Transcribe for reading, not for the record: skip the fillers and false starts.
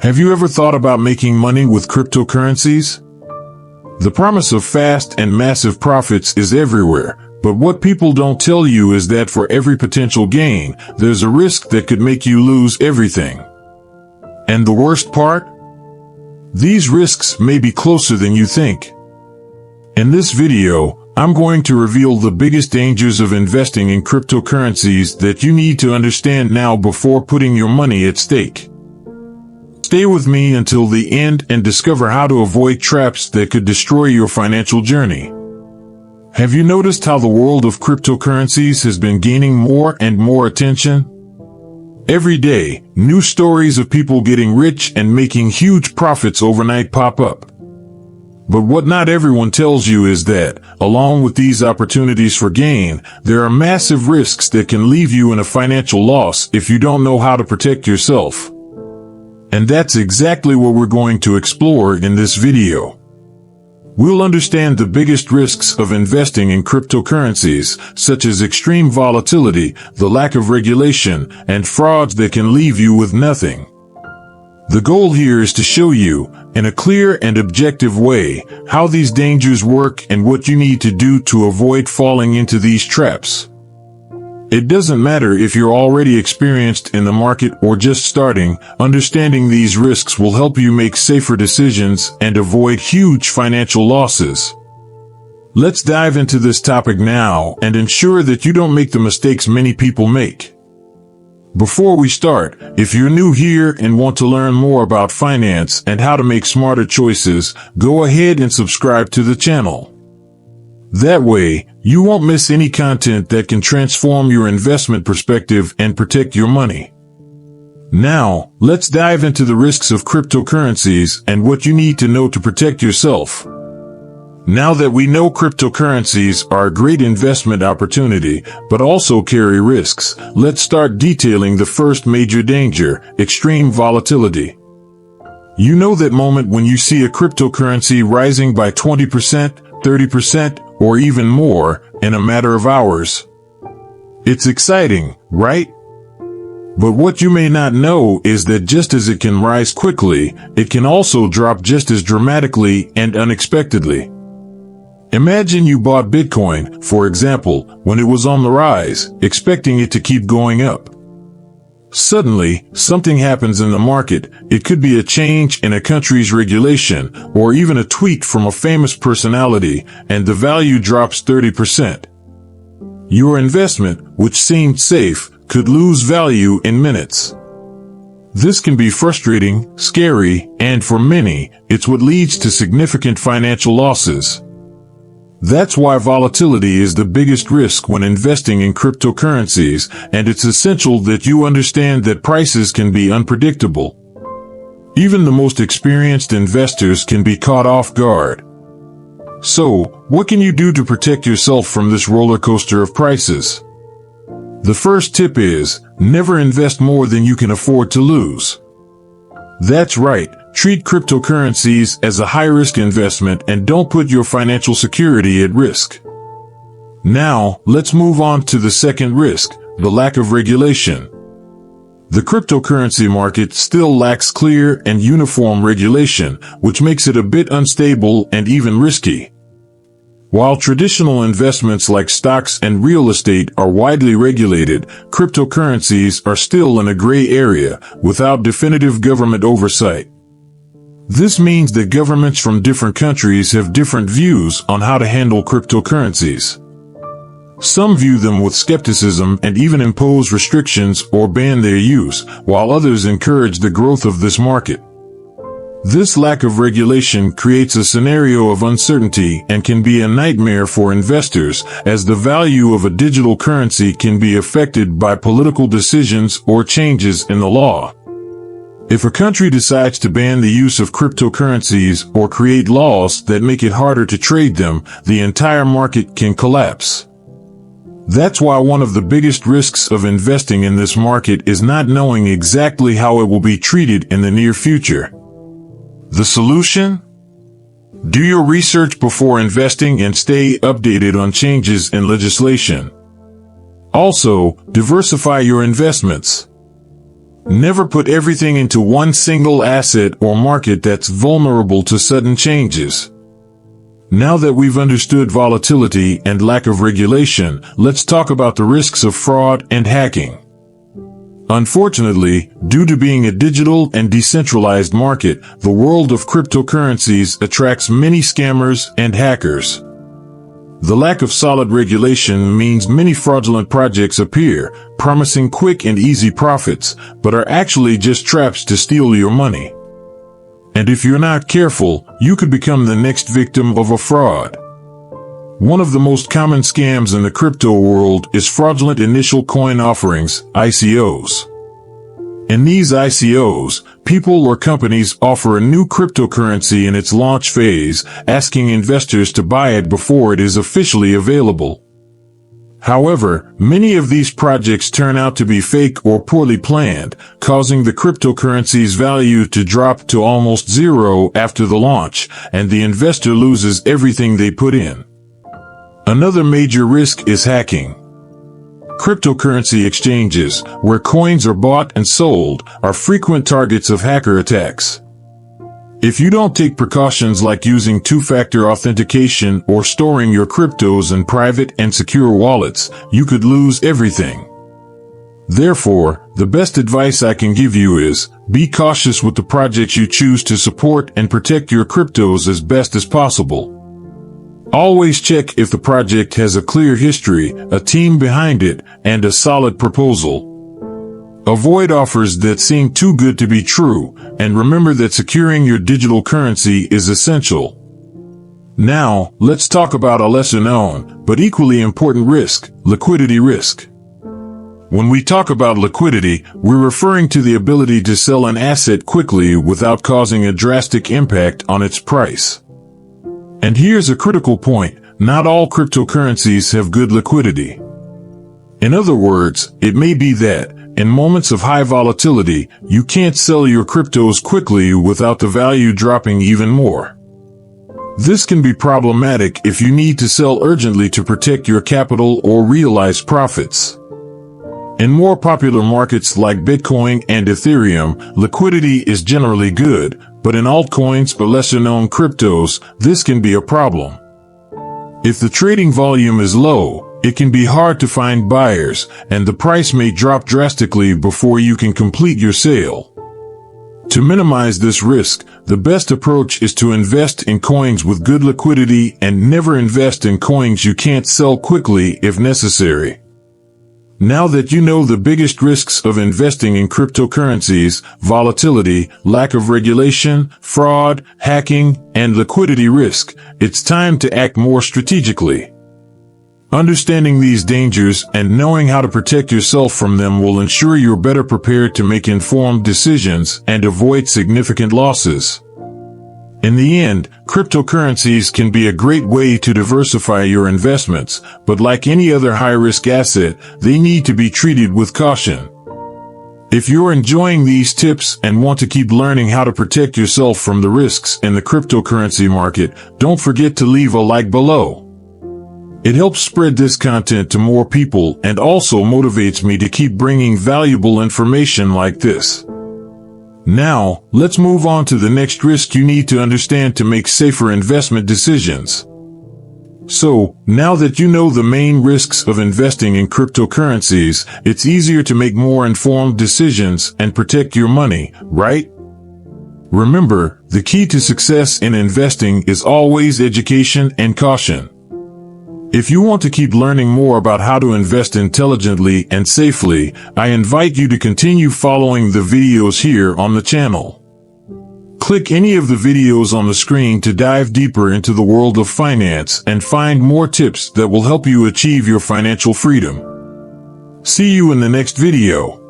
Have you ever thought about making money with cryptocurrencies? The promise of fast and massive profits is everywhere, but what people don't tell you is that for every potential gain, there's a risk that could make you lose everything. And the worst part? These risks may be closer than you think. In this video, I'm going to reveal the biggest dangers of investing in cryptocurrencies that you need to understand now before putting your money at stake. Stay with me until the end and discover how to avoid traps that could destroy your financial journey. Have you noticed how the world of cryptocurrencies has been gaining more and more attention? Every day, new stories of people getting rich and making huge profits overnight pop up. But what not everyone tells you is that, along with these opportunities for gain, there are massive risks that can leave you in a financial loss if you don't know how to protect yourself. And that's exactly what we're going to explore in this video. We'll understand the biggest risks of investing in cryptocurrencies, such as extreme volatility, the lack of regulation, and frauds that can leave you with nothing. The goal here is to show you, in a clear and objective way, how these dangers work and what you need to do to avoid falling into these traps. It doesn't matter if you're already experienced in the market or just starting, understanding these risks will help you make safer decisions and avoid huge financial losses. Let's dive into this topic now and ensure that you don't make the mistakes many people make. Before we start, if you're new here and want to learn more about finance and how to make smarter choices, go ahead and subscribe to the channel. That way, you won't miss any content that can transform your investment perspective and protect your money. Now, let's dive into the risks of cryptocurrencies and what you need to know to protect yourself. Now that we know cryptocurrencies are a great investment opportunity, but also carry risks, let's start detailing the first major danger, extreme volatility. You know that moment when you see a cryptocurrency rising by 20%, 30%, or even more in a matter of hours. It's exciting, right? But what you may not know is that just as it can rise quickly, it can also drop just as dramatically and unexpectedly. Imagine you bought Bitcoin, for example, when it was on the rise, expecting it to keep going up. Suddenly, something happens in the market. It could be a change in a country's regulation, or even a tweet from a famous personality, and the value drops 30%. Your investment, which seemed safe, could lose value in minutes. This can be frustrating, scary, and for many, it's what leads to significant financial losses. That's why volatility is the biggest risk when investing in cryptocurrencies, and it's essential that you understand that prices can be unpredictable. Even the most experienced investors can be caught off guard. So, what can you do to protect yourself from this roller coaster of prices? The first tip is, never invest more than you can afford to lose. That's right. Treat cryptocurrencies as a high-risk investment and don't put your financial security at risk. Now, let's move on to the second risk, the lack of regulation. The cryptocurrency market still lacks clear and uniform regulation, which makes it a bit unstable and even risky. While traditional investments like stocks and real estate are widely regulated, cryptocurrencies are still in a gray area, without definitive government oversight. This means that governments from different countries have different views on how to handle cryptocurrencies. Some view them with skepticism and even impose restrictions or ban their use, while others encourage the growth of this market. This lack of regulation creates a scenario of uncertainty and can be a nightmare for investors, as the value of a digital currency can be affected by political decisions or changes in the law. If a country decides to ban the use of cryptocurrencies or create laws that make it harder to trade them, the entire market can collapse. That's why one of the biggest risks of investing in this market is not knowing exactly how it will be treated in the near future. The solution? Do your research before investing and stay updated on changes in legislation. Also, diversify your investments. Never put everything into one single asset or market that's vulnerable to sudden changes. Now that we've understood volatility and lack of regulation, let's talk about the risks of fraud and hacking. Unfortunately, due to being a digital and decentralized market, the world of cryptocurrencies attracts many scammers and hackers. The lack of solid regulation means many fraudulent projects appear, promising quick and easy profits, but are actually just traps to steal your money. And if you're not careful, you could become the next victim of a fraud. One of the most common scams in the crypto world is fraudulent initial coin offerings, ICOs. In these ICOs, people or companies offer a new cryptocurrency in its launch phase, asking investors to buy it before it is officially available. However, many of these projects turn out to be fake or poorly planned, causing the cryptocurrency's value to drop to almost zero after the launch, and the investor loses everything they put in. Another major risk is hacking. Cryptocurrency exchanges, where coins are bought and sold, are frequent targets of hacker attacks. If you don't take precautions like using two-factor authentication or storing your cryptos in private and secure wallets, you could lose everything. Therefore, the best advice I can give you is, be cautious with the projects you choose to support and protect your cryptos as best as possible. Always check if the project has a clear history, a team behind it, and a solid proposal. Avoid offers that seem too good to be true, and remember that securing your digital currency is essential. Now, let's talk about a lesser known, but equally important risk, liquidity risk. When we talk about liquidity, we're referring to the ability to sell an asset quickly without causing a drastic impact on its price. And here's a critical point, not all cryptocurrencies have good liquidity. In other words, it may be that, in moments of high volatility, you can't sell your cryptos quickly without the value dropping even more. This can be problematic if you need to sell urgently to protect your capital or realize profits. In more popular markets like Bitcoin and Ethereum, liquidity is generally good, but in altcoins or lesser-known cryptos, this can be a problem. If the trading volume is low, it can be hard to find buyers, and the price may drop drastically before you can complete your sale. To minimize this risk, the best approach is to invest in coins with good liquidity and never invest in coins you can't sell quickly if necessary. Now that you know the biggest risks of investing in cryptocurrencies, volatility, lack of regulation, fraud, hacking, and liquidity risk, it's time to act more strategically. Understanding these dangers and knowing how to protect yourself from them will ensure you're better prepared to make informed decisions and avoid significant losses. In the end, cryptocurrencies can be a great way to diversify your investments, but like any other high-risk asset, they need to be treated with caution. If you're enjoying these tips and want to keep learning how to protect yourself from the risks in the cryptocurrency market, don't forget to leave a like below. It helps spread this content to more people and also motivates me to keep bringing valuable information like this. Now, let's move on to the next risk you need to understand to make safer investment decisions. So, now that you know the main risks of investing in cryptocurrencies, it's easier to make more informed decisions and protect your money, right? Remember, the key to success in investing is always education and caution. If you want to keep learning more about how to invest intelligently and safely, I invite you to continue following the videos here on the channel. Click any of the videos on the screen to dive deeper into the world of finance and find more tips that will help you achieve your financial freedom. See you in the next video.